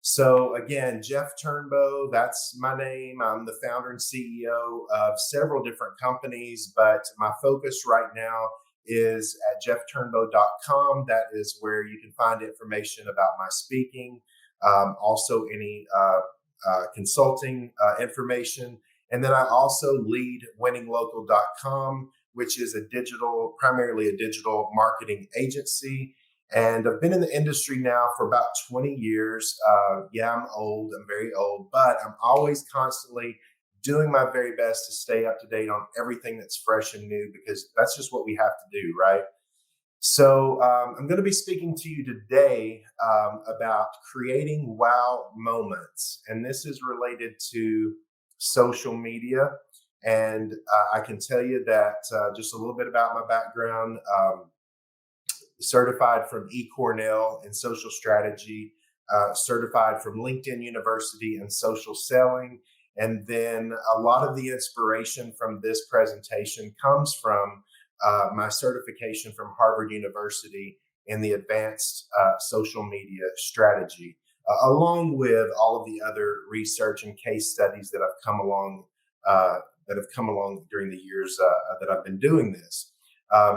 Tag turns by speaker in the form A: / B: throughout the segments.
A: So again, Jeff Turnbow, that's my name. I'm the founder and CEO of several different companies, but my focus right now is at jeffturnbow.com. That is where you can find information about my speaking, also any consulting information. And then I also lead WinningLocal.com, which is primarily a digital marketing agency. And I've been in the industry now for about 20 years. Yeah, I'm old, I'm very old, but I'm always constantly doing my very best to stay up to date on everything that's fresh and new, because that's just what we have to do, right? So I'm going to be speaking to you today about creating wow moments. And this is related to social media. And I can tell you that just a little bit about my background. Certified from eCornell in social strategy, certified from LinkedIn University in social selling. And then a lot of the inspiration from this presentation comes from my certification from Harvard University in the advanced social media strategy, along with all of the other research and case studies that have come along during the years that I've been doing this.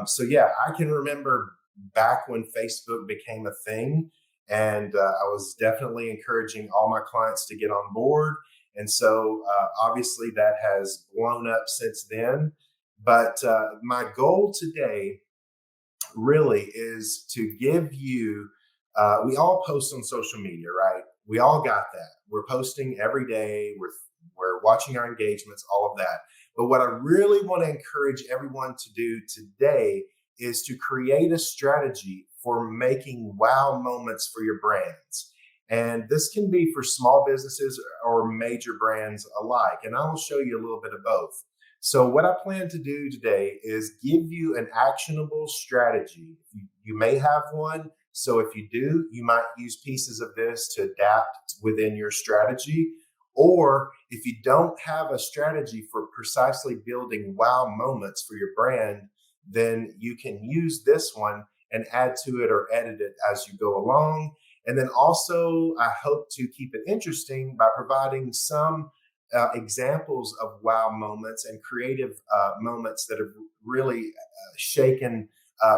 A: So yeah, I can remember back when Facebook became a thing. And I was definitely encouraging all my clients to get on board. And so obviously that has blown up since then. But my goal today really is to give you, we all post on social media, right? We all got that. We're posting every day. We're watching our engagements, all of that. But what I really want to encourage everyone to do today is to create a strategy for making wow moments for your brands. And this can be for small businesses or major brands alike. And I will show you a little bit of both. So what I plan to do today is give you an actionable strategy. You may have one. So if you do, you might use pieces of this to adapt within your strategy. Or if you don't have a strategy for precisely building wow moments for your brand, then you can use this one and add to it or edit it as you go along. And then also, I hope to keep it interesting by providing some examples of wow moments and creative moments that have really shaken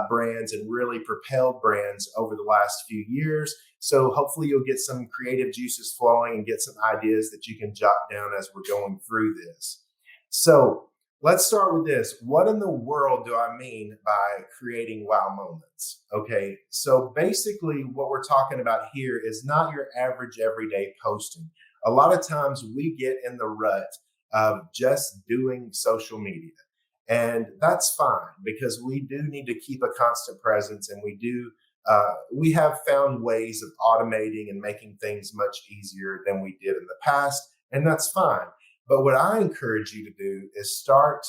A: brands and really propelled brands over the last few years. So hopefully you'll get some creative juices flowing and get some ideas that you can jot down as we're going through this. So let's start with this. What in the world do I mean by creating wow moments? Okay, so basically what we're talking about here is not your average everyday posting. A lot of times we get in the rut of just doing social media. And that's fine, because we do need to keep a constant presence, and we have found ways of automating and making things much easier than we did in the past, and that's fine. But what I encourage you to do is start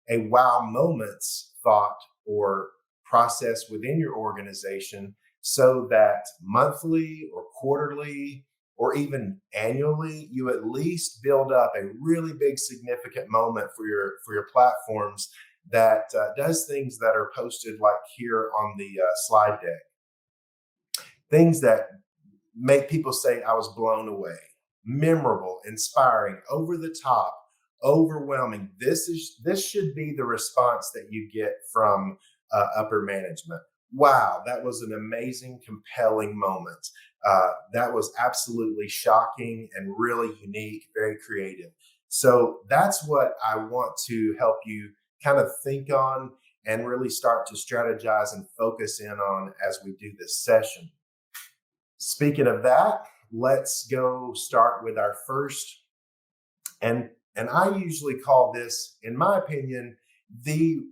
A: a wow moments thought or process within your organization, so that monthly or quarterly or even annually, you at least build up a really big significant moment for your platforms that does things that are posted like here on the slide deck. Things that make people say, I was blown away, memorable, inspiring, over the top, overwhelming. This should be the response that you get from upper management. Wow, that was an amazing, compelling moment. That was absolutely shocking and really unique, very creative. So that's what I want to help you kind of think on and really start to strategize and focus in on as we do this session. Speaking of that, let's go start with our first, and I usually call this, in my opinion, the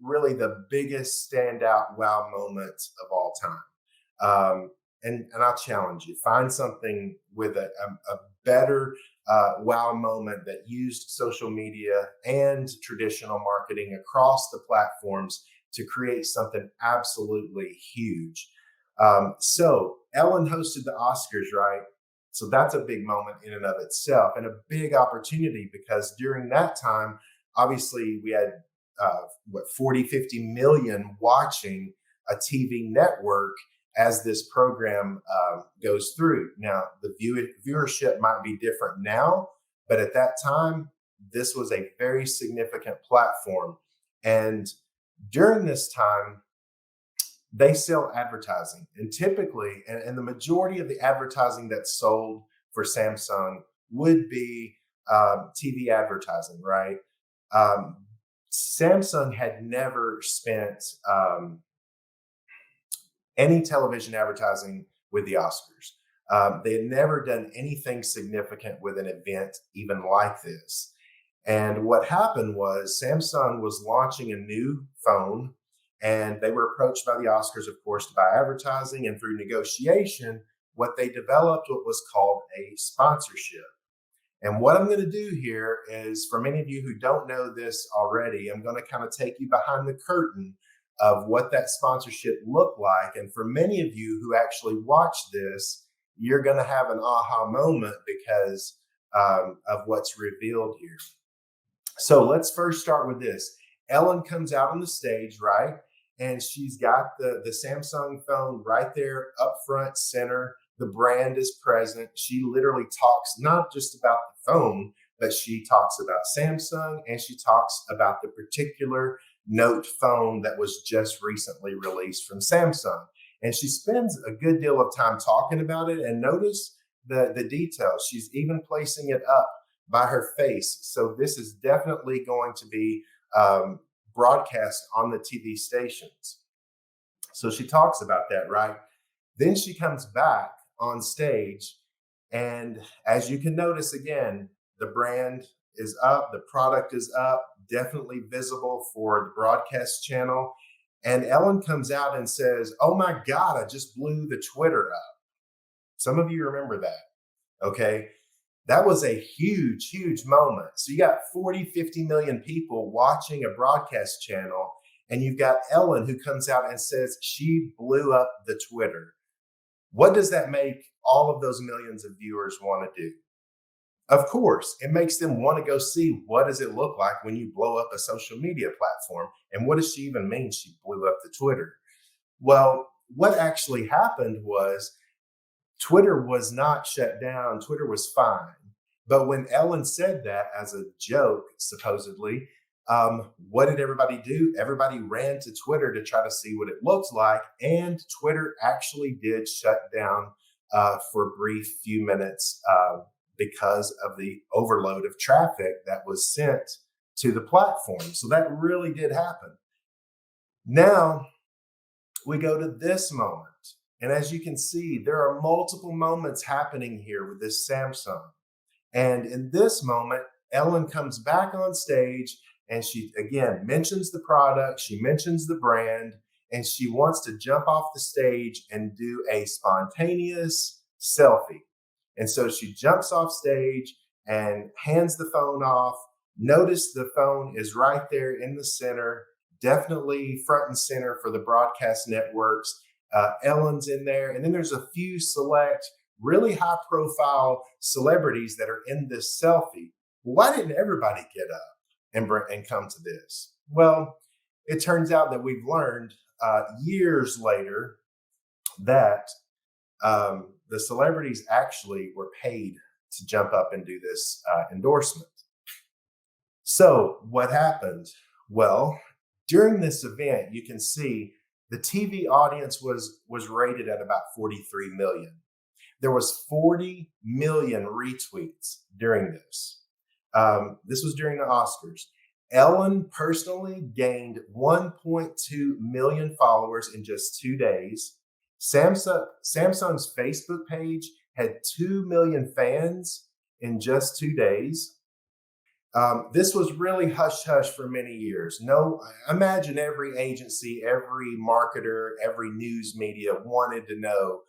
A: biggest standout wow moment of all time. And I'll challenge you, find something with a better wow moment that used social media and traditional marketing across the platforms to create something absolutely huge. So Ellen hosted the Oscars, right? So that's a big moment in and of itself, and a big opportunity, because during that time, obviously we had 40, 50 million watching a TV network as this program goes through. Now, the viewership might be different now, but at that time, this was a very significant platform. And during this time, they sell advertising. And typically, and the majority of the advertising that's sold for Samsung would be TV advertising, right? Um, Samsung had never spent any television advertising with the Oscars. They had never done anything significant with an event even like this. And what happened was Samsung was launching a new phone, and they were approached by the Oscars, of course, to buy advertising. And through negotiation, what they developed what was called a sponsorship. And what I'm going to do here is, for many of you who don't know this already, I'm going to kind of take you behind the curtain of what that sponsorship looked like. And for many of you who actually watch this, you're going to have an aha moment because of what's revealed here. So let's first start with this. Ellen comes out on the stage, right? And she's got the Samsung phone right there up front center. The brand is present. She literally talks not just about the phone, but she talks about Samsung, and she talks about the particular Note phone that was just recently released from Samsung. And she spends a good deal of time talking about it. And notice the details. She's even placing it up by her face. So this is definitely going to be broadcast on the TV stations. So she talks about that, right? Then she comes back on stage. And as you can notice, again, the brand is up, the product is up, definitely visible for the broadcast channel. And Ellen comes out and says, "Oh my God, I just blew the Twitter up." Some of you remember that, okay? That was a huge, huge moment. So you got 40, 50 million people watching a broadcast channel, and you've got Ellen who comes out and says she blew up the Twitter. What does that make all of those millions of viewers want to do? Of course, it makes them want to go see what does it look like when you blow up a social media platform. And what does she even mean she blew up the Twitter? Well, what actually happened was Twitter was not shut down. Twitter was fine. But when Ellen said that as a joke, supposedly, what did everybody do? Everybody ran to Twitter to try to see what it looked like. And Twitter actually did shut down for a brief few minutes because of the overload of traffic that was sent to the platform. So that really did happen. Now we go to this moment. And as you can see, there are multiple moments happening here with this Samsung. And in this moment, Ellen comes back on stage and she, again, mentions the product, she mentions the brand, and she wants to jump off the stage and do a spontaneous selfie. And so she jumps off stage and hands the phone off. Notice the phone is right there in the center, definitely front and center for the broadcast networks. Ellen's in there. And then there's a few select, really high profile celebrities that are in this selfie. Why didn't everybody get up and come to this? Well, it turns out that we've learned years later that the celebrities actually were paid to jump up and do this endorsement. So what happened? Well, during this event, you can see the TV audience was rated at about 43 million. There was 40 million retweets during this. This was during the Oscars. Ellen personally gained 1.2 million followers in just 2 days. Samsung's Facebook page had 2 million fans in just 2 days. This was really hush hush for many years. No, imagine every agency, every marketer, every news media wanted to know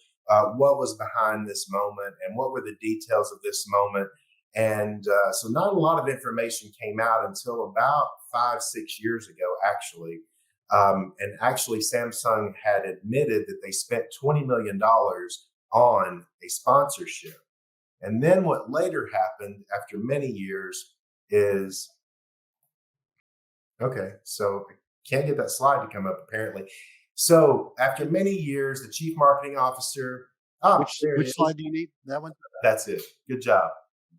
A: what was behind this moment and what were the details of this moment. And so not a lot of information came out until about 5-6 years ago, actually. And actually, Samsung had admitted that they spent $20 million on a sponsorship. And then what later happened after many years is, okay, so I can't get that slide to come up apparently. So after many years, the chief marketing officer, there it
B: Which
A: is.
B: slide do you need? That one?
A: That's it. Good job.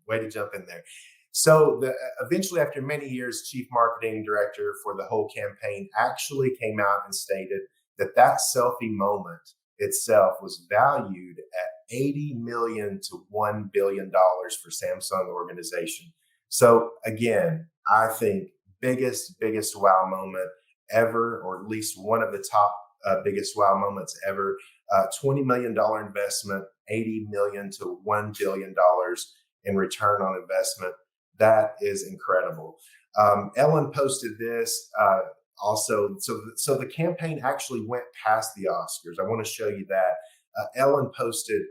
A: Way to jump in there. So eventually, after many years, chief marketing director for the whole campaign actually came out and stated that that selfie moment itself was valued at $80 million to $1 billion for Samsung organization. So again, I think biggest wow moment ever, or at least one of the top biggest wow moments ever. $20 million investment, $80 million to $1 billion in return on investment. That is incredible. Ellen posted this also. So the campaign actually went past the Oscars. I want to show you that. Ellen posted,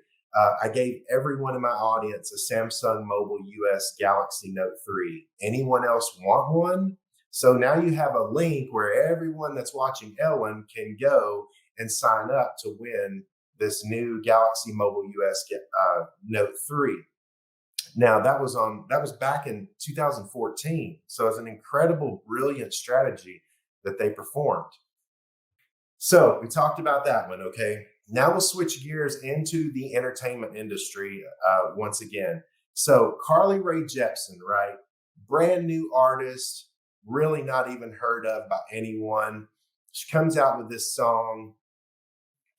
A: I gave everyone in my audience a Samsung Mobile US Galaxy Note 3. Anyone else want one? So now you have a link where everyone that's watching Ellen can go and sign up to win this new Galaxy Mobile US Note 3. Now that was back in 2014. So it's an incredible, brilliant strategy that they performed. So we talked about that one. Okay. Now we'll switch gears into the entertainment industry once again. So Carly Rae Jepsen, right? Brand new artist, really not even heard of by anyone. She comes out with this song.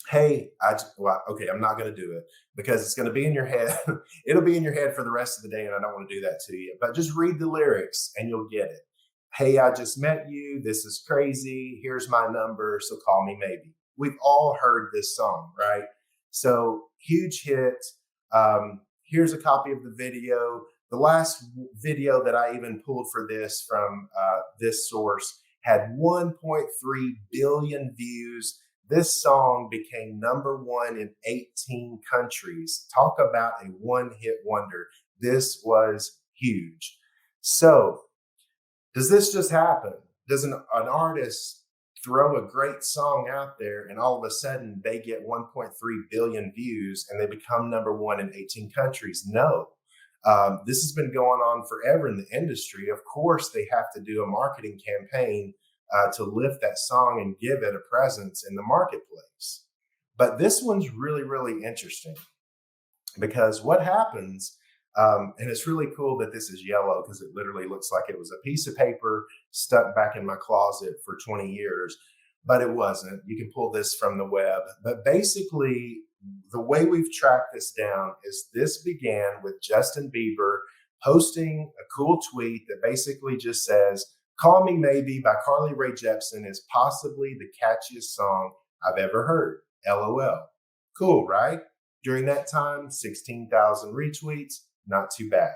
A: Hey, okay, I'm not going to do it because it's going to be in your head. It'll be in your head for the rest of the day, and I don't want to do that to you. But just read the lyrics and you'll get it. Hey, I just met you. This is crazy. Here's my number, so call me maybe. We've all heard this song, right? So huge hit. Here's a copy of the video. The last video that I even pulled for this from this source had 1.3 billion views. This song became #1 in 18 countries. Talk about a one-hit wonder. This was huge. So, does this just happen? Does an artist throw a great song out there and all of a sudden they get 1.3 billion views and they become #1 in 18 countries? No. This has been going on forever in the industry. Of course, they have to do a marketing campaign to lift that song and give it a presence in the marketplace. But this one's really, really interesting because what happens, and it's really cool that this is yellow because it literally looks like it was a piece of paper stuck back in my closet for 20 years, but it wasn't. You can pull this from the web. But basically, the way we've tracked this down is this began with Justin Bieber posting a cool tweet that basically just says, Call Me Maybe by Carly Rae Jepsen is possibly the catchiest song I've ever heard. LOL. Cool, right? During that time, 16,000 retweets, not too bad.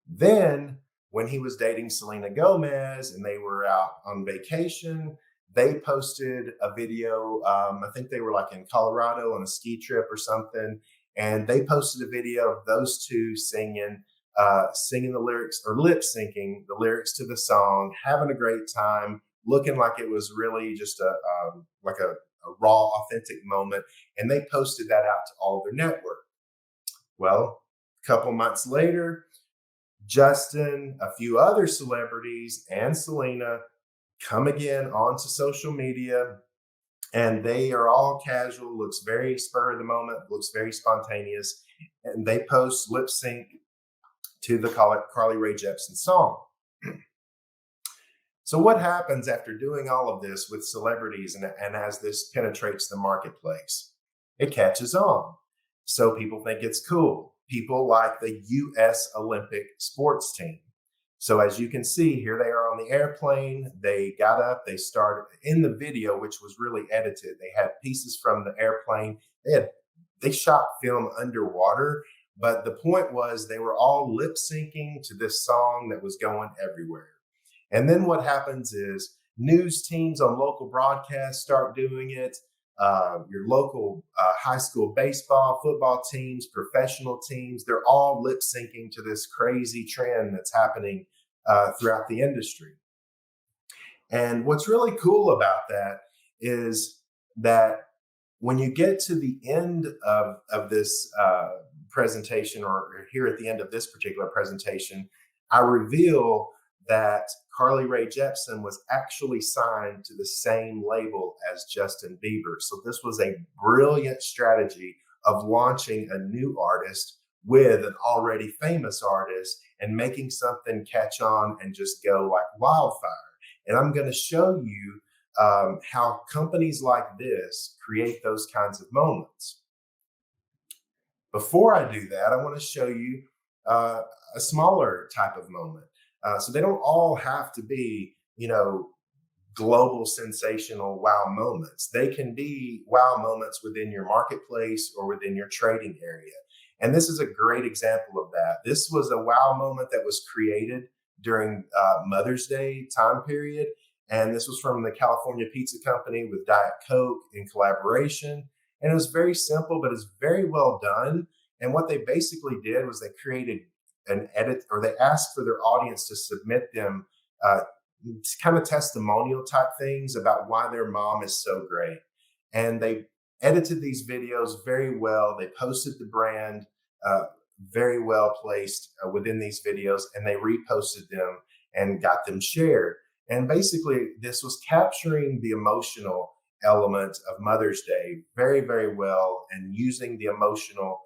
A: Then, when he was dating Selena Gomez and they were out on vacation, they posted a video. I think they were like in Colorado on a ski trip or something. And they posted a video of those two singing the lyrics or lip syncing the lyrics to the song, having a great time, looking like it was really just a raw, authentic moment. And they posted that out to all of their network. Well, a couple months later, Justin, a few other celebrities, and Selena come again onto social media, and they are all casual, looks very spur of the moment, looks very spontaneous, and they post lip sync to the Carly Rae Jepsen song. So what happens after doing all of this with celebrities and as this penetrates the marketplace? It catches on. So people think it's cool. People like the U.S. Olympic sports team. So as you can see, here they are on the airplane. They got up, they started in the video, which was really edited. They had pieces from the airplane. They shot film underwater. But the point was they were all lip syncing to this song that was going everywhere. And then what happens is news teams on local broadcasts start doing it. Your local high school baseball, football teams, professional teams, they're all lip syncing to this crazy trend that's happening throughout the industry. And what's really cool about that is that when you get to the end of this presentation, or here at the end of this particular presentation, I reveal that Carly Rae Jepsen was actually signed to the same label as Justin Bieber. So this was a brilliant strategy of launching a new artist with an already famous artist and making something catch on and just go like wildfire. And I'm going to show you how companies like this create those kinds of moments. Before I do that, I want to show you a smaller type of moment. So they don't all have to be, global sensational wow moments. They can be wow moments within your marketplace or within your trading area. And this is a great example of that. This was a wow moment that was created during Mother's Day time period. And this was from the California Pizza Company with Diet Coke in collaboration. And it was very simple, but it's very well done. And what they basically did was they created an edit, or they asked for their audience to submit them kind of testimonial type things about why their mom is so great. And they edited these videos very well. They posted the brand very well placed within these videos, and they reposted them and got them shared. And basically, this was capturing the emotional element of Mother's Day very, very well, and using the emotional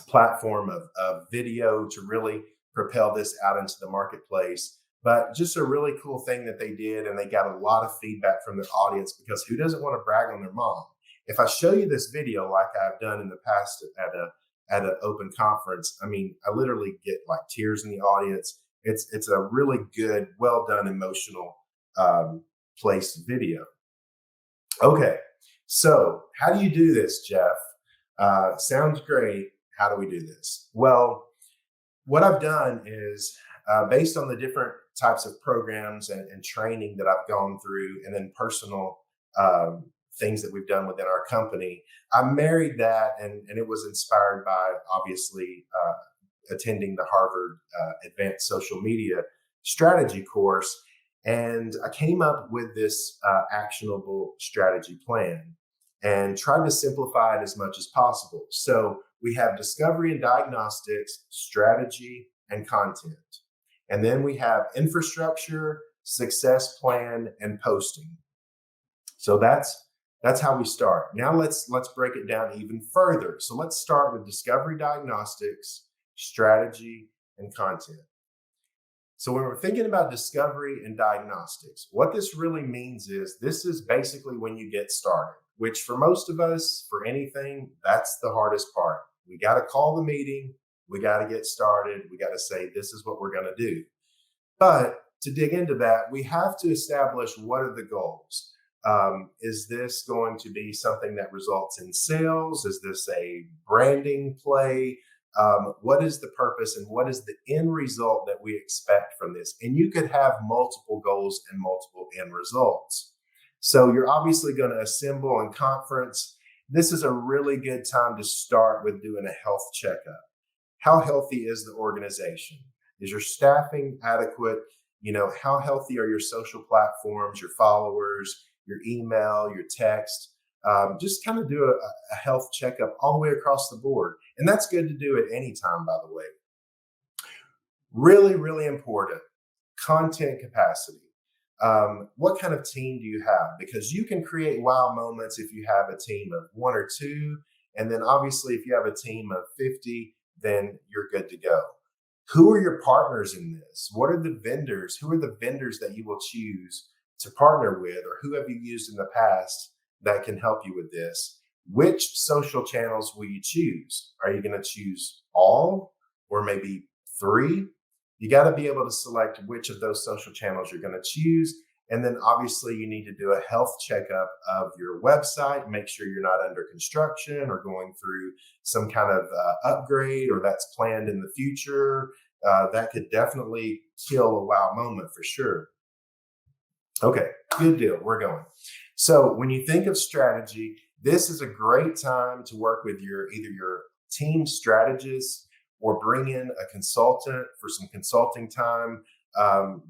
A: platform of video to really propel this out into the marketplace. But just a really cool thing that they did, and they got a lot of feedback from their audience, because who doesn't want to brag on their mom? If I show you this video like I've done in the past at an open conference, I mean, I literally get like tears in the audience. It's a really good, well done, emotional placed video. Okay, so how do you do this, Jeff? Sounds great. How do we do this? Well, what I've done is based on the different types of programs and training that I've gone through, and then personal things that we've done within our company, I married that, and it was inspired by obviously attending the Harvard Advanced Social Media Strategy course. And I came up with this actionable strategy plan and tried to simplify it as much as possible. So we have discovery and diagnostics, strategy, and content. And then we have infrastructure, success plan, and posting. So that's how we start. Now let's break it down even further. So let's start with discovery, diagnostics, strategy, and content. So when we're thinking about discovery and diagnostics, what this really means is this is basically when you get started, which for most of us, for anything, that's the hardest part. We got to call the meeting. We got to get started. We got to say, this is what we're going to do. But to dig into that, we have to establish, what are the goals? Is this going to be something that results in sales? Is this a branding play? What is the purpose, and what is the end result that we expect from this? And you could have multiple goals and multiple end results. So you're obviously going to assemble and conference. This is a really good time to start with doing a health checkup. How healthy is the organization? Is your staffing adequate? How healthy are your social platforms, your followers, your email, your text? Just kind of do a health checkup all the way across the board. And that's good to do at any time, by the way. Really, really important. Content capacity. What kind of team do you have? Because you can create wow moments if you have a team of 1 or 2. And then obviously if you have a team of 50, then you're good to go. Who are your partners in this? What are the vendors? Who are the vendors that you will choose to partner with, or who have you used in the past that can help you with this? Which social channels will you choose? Are you going to choose all, or maybe 3? You got to be able to select which of those social channels you're going to choose. And then obviously you need to do a health checkup of your website, make sure you're not under construction or going through some kind of upgrade, or that's planned in the future. That could definitely kill a wow moment for sure. Okay, good deal. We're going. So when you think of strategy, this is a great time to work with either your team strategist, or bring in a consultant for some consulting time.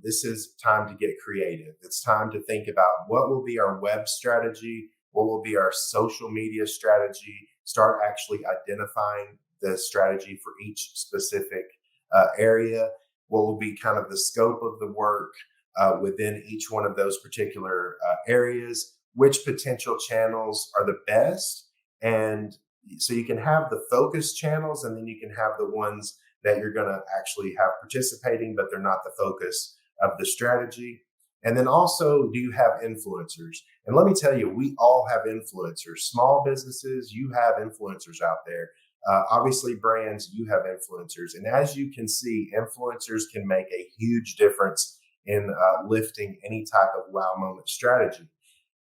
A: This is time to get creative. It's time to think about what will be our web strategy, what will be our social media strategy, start actually identifying the strategy for each specific area. what will be kind of the scope of the work within each one of those particular areas, which potential channels are the best. And so you can have the focus channels, and then you can have the ones that you're going to actually have participating, but they're not the focus of the strategy. And then also, do you have influencers? And let me tell you, we all have influencers. Small businesses, you have influencers out there. Obviously, brands, you have influencers. And as you can see, influencers can make a huge difference in lifting any type of wow moment strategy.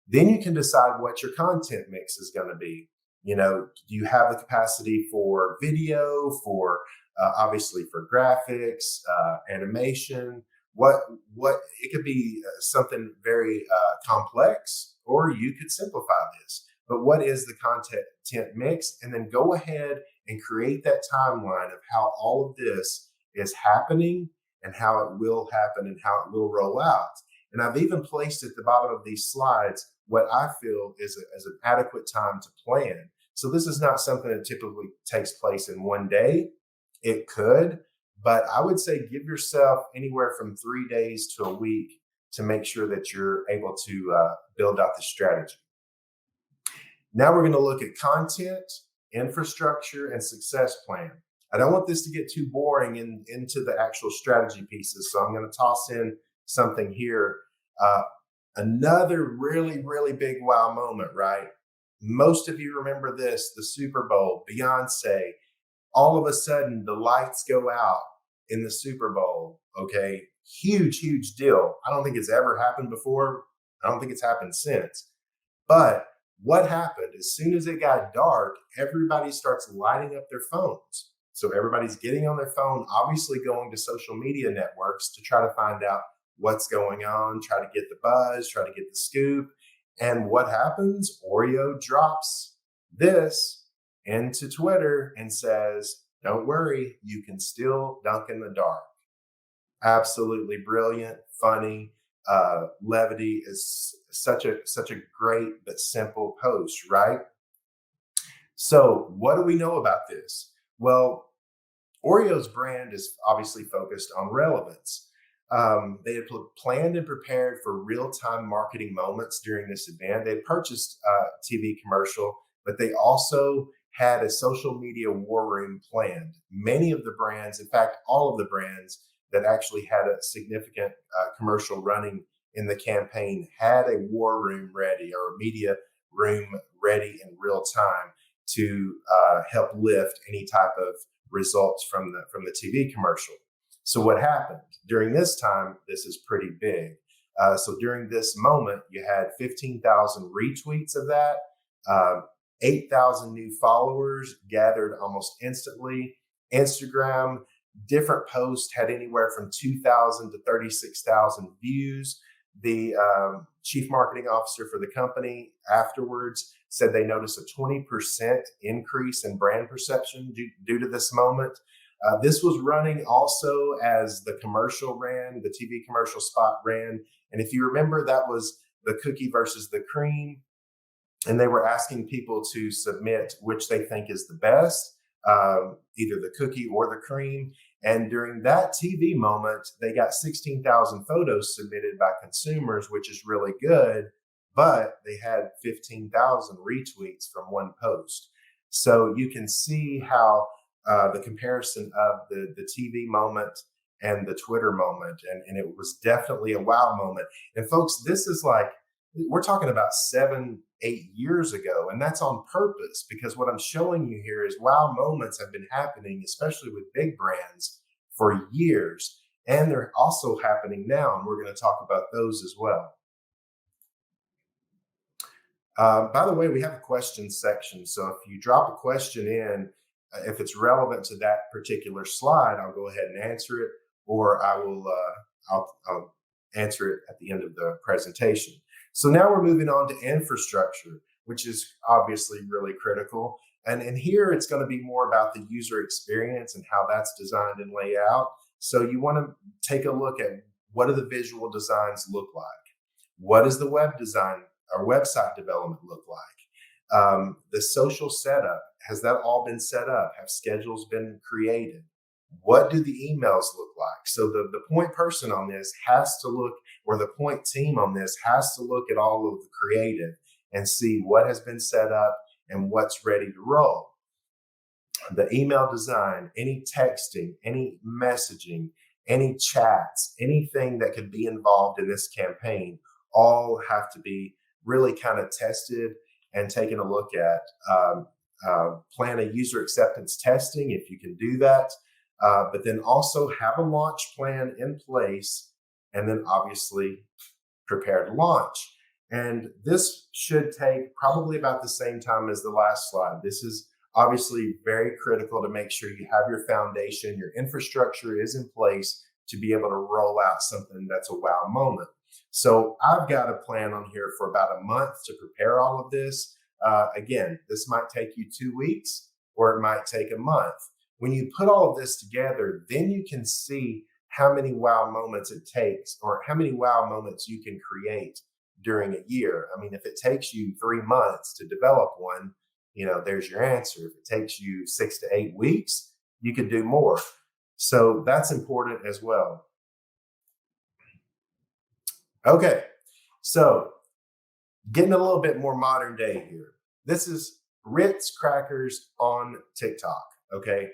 A: Then you can decide what your content mix is going to be. Do you have the capacity for video, for obviously for graphics, animation? What it could be something very complex, or you could simplify this. But what is the content mix? And then go ahead and create that timeline of how all of this is happening and how it will happen and how it will roll out. And I've even placed at the bottom of these slides what I feel is an adequate time to plan. So this is not something that typically takes place in one day. It could, but I would say give yourself anywhere from 3 days to a week to make sure that you're able to build out the strategy. Now we're going to look at content, infrastructure, and success plan. I don't want this to get too boring into the actual strategy pieces, so I'm going to toss in something here. Another really, really big wow moment, right? Most of you remember this, the Super Bowl, Beyonce. All of a sudden, the lights go out in the Super Bowl, okay? Huge, huge deal. I don't think it's ever happened before. I don't think it's happened since. But what happened, as soon as it got dark, everybody starts lighting up their phones. So everybody's getting on their phone, obviously going to social media networks to try to find out what's going on, try to get the buzz, try to get the scoop. And what happens? Oreo drops this into Twitter and says, don't worry, you can still dunk in the dark. Absolutely brilliant, funny. Levity is such a great but simple post, right? So what do we know about this? Well, Oreo's brand is obviously focused on relevance. They had planned and prepared for real-time marketing moments during this event. They had purchased a TV commercial, but they also had a social media war room planned. Many of the brands, in fact, all of the brands that actually had a significant commercial running in the campaign had a war room ready, or a media room ready in real time to help lift any type of results from the TV commercial. So what happened during this time? This is pretty big. So during this moment, you had 15,000 retweets of that, 8,000 new followers gathered almost instantly. Instagram, different posts had anywhere from 2,000 to 36,000 views. The chief marketing officer for the company afterwards said they noticed a 20% increase in brand perception due to this moment. This was running also as the commercial ran, the TV commercial spot ran. And if you remember, that was the cookie versus the cream. And they were asking people to submit which they think is the best, either the cookie or the cream. And during that TV moment, they got 16,000 photos submitted by consumers, which is really good, but they had 15,000 retweets from one post. So you can see how the comparison of the TV moment and the Twitter moment, and it was definitely a wow moment. And folks, this is like, we're talking about 7-8 years ago, and that's on purpose, because what I'm showing you here is wow moments have been happening, especially with big brands, for years, and they're also happening now, and we're going to talk about those as well. By the way, we have a question section, so if you drop a question in, if it's relevant to that particular slide, I'll go ahead and answer it, or I'll answer it at the end of the presentation. So now we're moving on to infrastructure, which is obviously really critical. And here it's going to be more about the user experience and how that's designed and laid out. So you want to take a look at, what do the visual designs look like? What does the web design or website development look like? The social setup, has that all been set up? Have schedules been created? What do the emails look like? So the point person on this has to look, or the point team on this has to look at all of the creative and see what has been set up and what's ready to roll. The email design, any texting, any messaging, any chats, anything that could be involved in this campaign, all have to be really kind of tested and taken a look at. Plan a user acceptance testing if you can do that, but then also have a launch plan in place, and then obviously prepare to launch. And this should take probably about the same time as the last slide. This is obviously very critical to make sure you have your foundation, your infrastructure is in place to be able to roll out something that's a wow moment. So I've got a plan on here for about a month to prepare all of this. Again, this might take you 2 weeks or it might take a month. When you put all of this together, then you can see how many wow moments it takes or how many wow moments you can create during a year. I mean, if it takes you 3 months to develop one, there's your answer. If it takes you 6 to 8 weeks, you can do more. So that's important as well. Okay, so getting a little bit more modern day here. This is Ritz crackers on TikTok. Okay,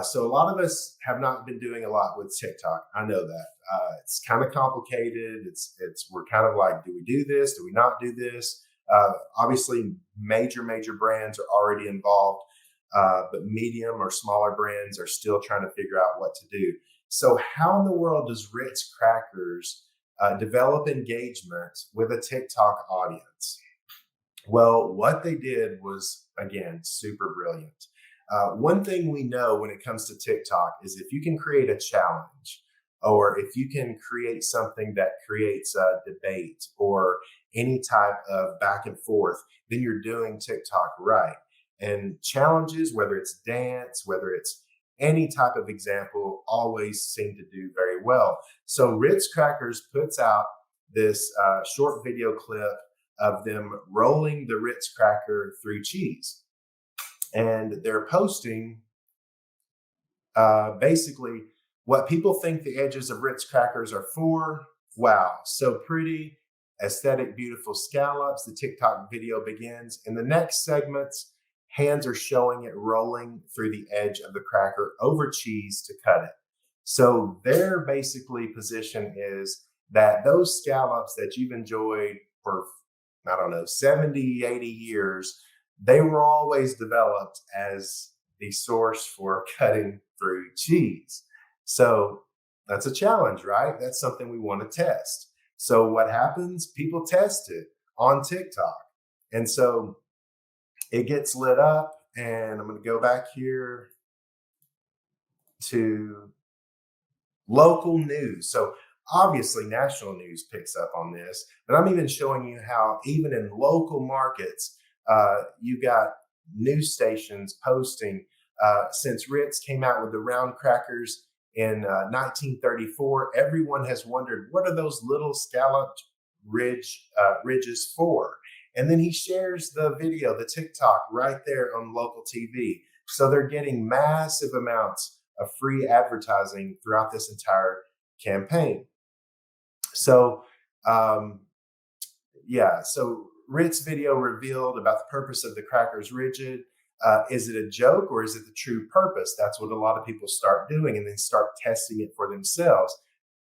A: so a lot of us have not been doing a lot with TikTok. I know that it's kind of complicated. We're kind of like, do we do this? Do we not do this? Obviously, major brands are already involved, but medium or smaller brands are still trying to figure out what to do. So, how in the world does Ritz crackers develop engagement with a TikTok audience? Well, what they did was, again, super brilliant. One thing we know when it comes to TikTok is if you can create a challenge or if you can create something that creates a debate or any type of back and forth, then you're doing TikTok right. And challenges, whether it's dance, whether it's any type of example, always seem to do very well. So Ritz Crackers puts out this short video clip of them rolling the Ritz cracker through cheese. And they're posting basically what people think the edges of Ritz crackers are for. Wow, so pretty, aesthetic, beautiful scallops. The TikTok video begins. In the next segments, hands are showing it rolling through the edge of the cracker over cheese to cut it. So their basically position is that those scallops that you've enjoyed for, 70, 80 years, they were always developed as the source for cutting through cheese. So that's a challenge, right? That's something we want to test. So what happens? People test it on TikTok. And so it gets lit up, and I'm going to go back here to local news. So obviously national news picks up on this, but I'm even showing you how even in local markets, you got news stations posting. Since Ritz came out with the round crackers in 1934, everyone has wondered, what are those little scalloped ridges for? And then he shares the video, the TikTok, right there on local TV. So they're getting massive amounts of free advertising throughout this entire campaign. So, so Ritz video revealed about the purpose of the crackers rigid. Is it a joke or is it the true purpose? That's what a lot of people start doing and then start testing it for themselves.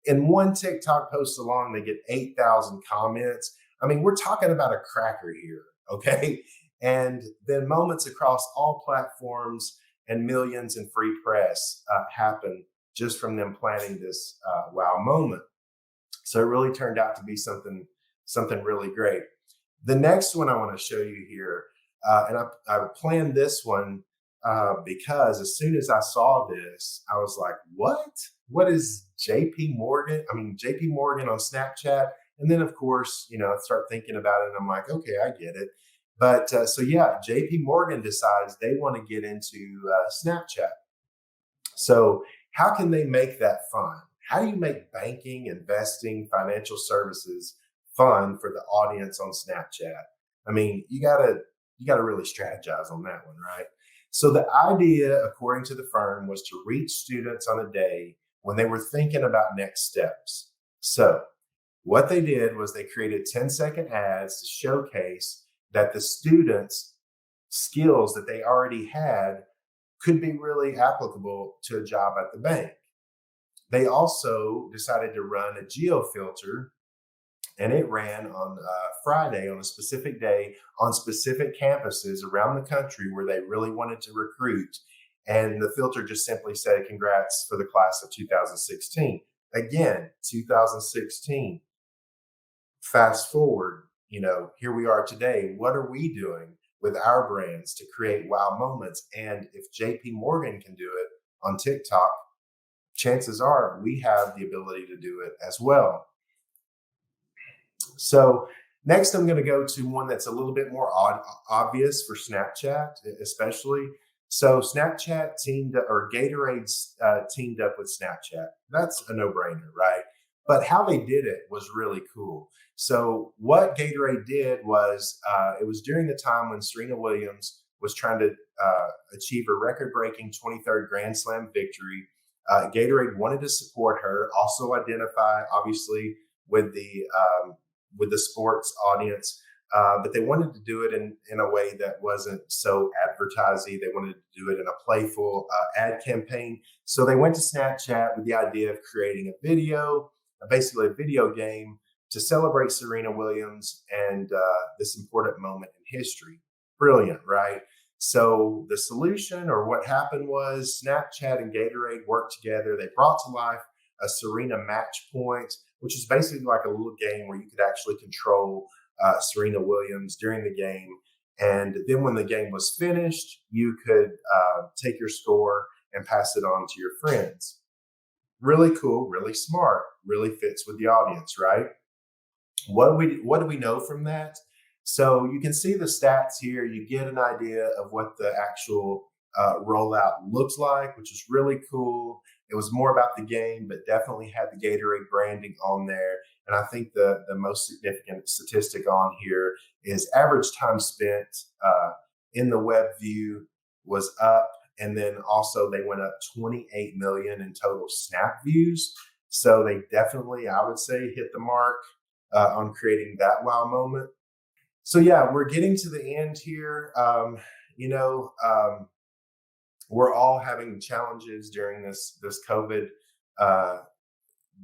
A: In one TikTok post alone, they get 8,000 comments. I mean, we're talking about a cracker here, okay? And then moments across all platforms and millions in free press happen just from them planning this wow moment. So it really turned out to be something really great. The next one I want to show you here, and I planned this one because as soon as I saw this, I was like, what? What is JP Morgan? I mean, JP Morgan on Snapchat. And then, of course, I start thinking about it and I'm like, okay, I get it. But JP Morgan decides they want to get into Snapchat. So how can they make that fun? How do you make banking, investing, financial services fun for the audience on Snapchat? I mean, you gotta really strategize on that one, right? So the idea, according to the firm, was to reach students on a day when they were thinking about next steps. So what they did was they created 10-second ads to showcase that the students' skills that they already had could be really applicable to a job at the bank. They also decided to run a geo filter, and it ran on Friday on a specific day on specific campuses around the country where they really wanted to recruit. And the filter just simply said, "Congrats for the class of 2016." Again, 2016. Fast forward, here we are today. What are we doing with our brands to create wow moments? And if JP Morgan can do it on TikTok, chances are we have the ability to do it as well. So next, I'm going to go to one that's a little bit more obvious for Snapchat, especially. So Snapchat Gatorade's teamed up with Snapchat. That's a no-brainer, right? But how they did it was really cool. So what Gatorade did was, it was during the time when Serena Williams was trying to achieve a record-breaking 23rd Grand Slam victory. Gatorade wanted to support her, also identify, obviously, with the sports audience, but they wanted to do it in a way that wasn't so advertising. They wanted to do it in a playful ad campaign. So they went to Snapchat with the idea of creating a video, basically a video game, to celebrate Serena Williams and this important moment in history. Brilliant, right? So the solution, or what happened, was Snapchat and Gatorade worked together. They brought to life a Serena match point, which is basically like a little game where you could actually control Serena Williams during the game. And then when the game was finished, you could take your score and pass it on to your friends. Really cool, really smart, really fits with the audience, right? What do we know from that? So you can see the stats here. You get an idea of what the actual rollout looks like, which is really cool. It was more about the game, but definitely had the Gatorade branding on there. And I think the most significant statistic on here is average time spent in the web view was up. And then also they went up 28 million in total Snap views. So they definitely, I would say, hit the mark on creating that wow moment. So yeah, we're getting to the end here. We're all having challenges during this COVID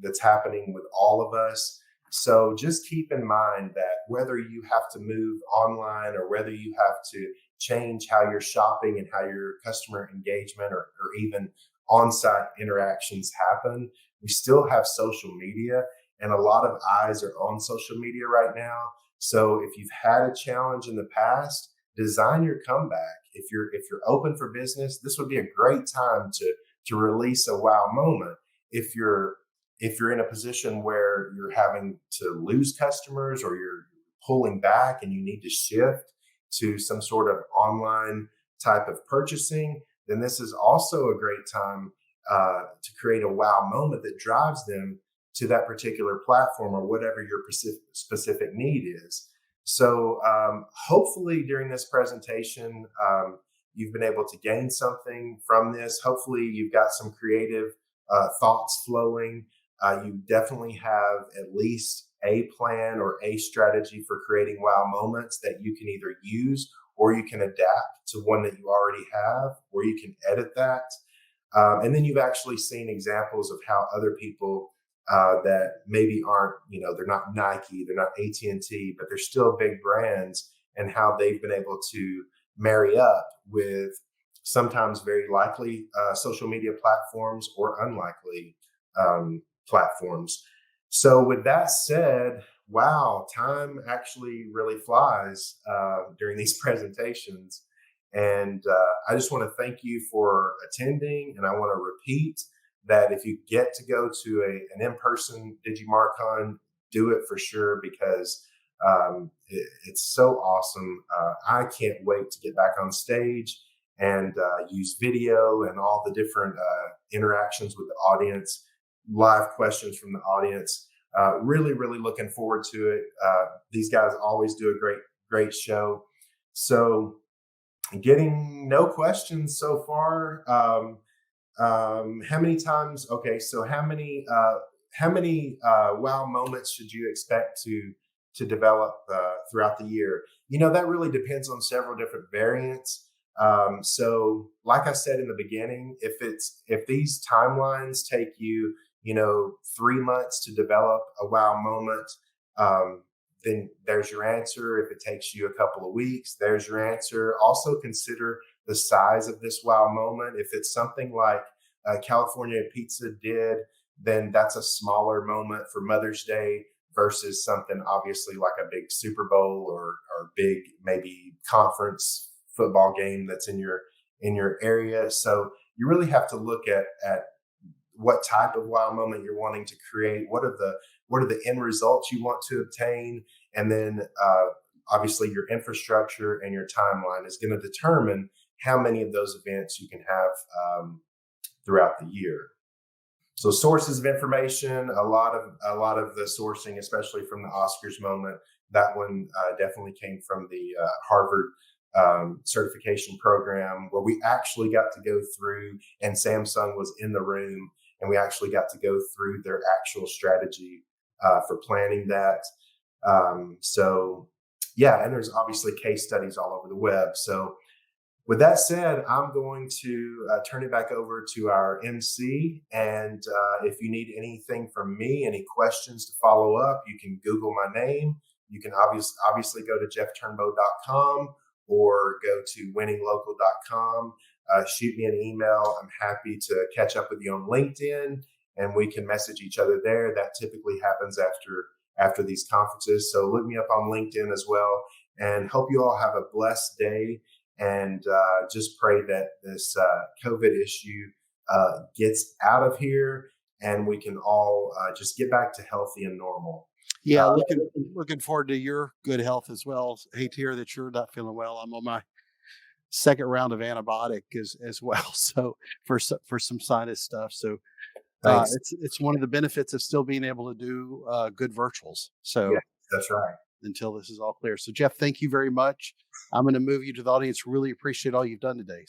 A: that's happening with all of us. So just keep in mind that whether you have to move online or whether you have to change how you're shopping and how your customer engagement or even on-site interactions happen, we still have social media, and a lot of eyes are on social media right now. So if you've had a challenge in the past, design your comeback. If you're open for business, this would be a great time to release a wow moment. If you're in a position where you're having to lose customers or you're pulling back and you need to shift to some sort of online type of purchasing, then this is also a great time to create a wow moment that drives them to that particular platform or whatever your specific need is. So hopefully during this presentation, you've been able to gain something from this. Hopefully you've got some creative thoughts flowing. You definitely have at least a plan or a strategy for creating wow moments that you can either use or you can adapt to one that you already have, or you can edit that. And then you've actually seen examples of how other people that maybe aren't, they're not Nike, they're not AT&T, but they're still big brands, and how they've been able to marry up with sometimes very likely social media platforms or unlikely platforms. So with that said, wow, time actually really flies during these presentations. And I just want to thank you for attending. And I want to repeat that if you get to go to an in-person DigiMarCon, do it for sure, because it's so awesome. I can't wait to get back on stage and use video and all the different interactions with the audience, live questions from the audience. Really, really looking forward to it. These guys always do a great show. So Getting no questions so far. How many times? Okay, so how many wow moments should you expect to develop throughout the year? That really depends on several different variants. So, like I said in the beginning, if these timelines take you, 3 months to develop a wow moment, um, then there's your answer. If it takes you a couple of weeks, there's your answer. Also consider the size of this wow moment. If it's something like California Pizza did, then that's a smaller moment for Mother's Day versus something obviously like a big Super Bowl or big maybe conference football game that's in your area. So you really have to look at what type of wow moment you're wanting to create. What are the end results you want to obtain, and then obviously your infrastructure and your timeline is going to determine how many of those events you can have throughout the year. So sources of information, a lot of the sourcing, especially from the Oscars moment, that one definitely came from the Harvard certification program, where we actually got to go through, and Samsung was in the room, and we actually got to go through their actual strategy for planning that. So yeah, and there's obviously case studies all over the web. So with that said, I'm going to turn it back over to our MC. And if you need anything from me, any questions to follow up, you can Google my name. You can obviously go to jeffturnbow.com or go to winninglocal.com. Shoot me an email. I'm happy to catch up with you on LinkedIn, and we can message each other there. That typically happens after these conferences. So look me up on LinkedIn as well. And hope you all have a blessed day, and just pray that this COVID issue gets out of here, and we can all just get back to healthy and normal.
B: Yeah, looking forward to your good health as well. Hate to hear that you're not feeling well. I'm on my second round of antibiotic as well. So for some sinus stuff. So
A: Thanks.
B: it's one of the benefits of still being able to do good virtuals.
A: Yeah,
B: So
A: that's right.
B: until this is all clear. So Jeff, thank you very much. I'm going to move you to the audience. Really appreciate all you've done today.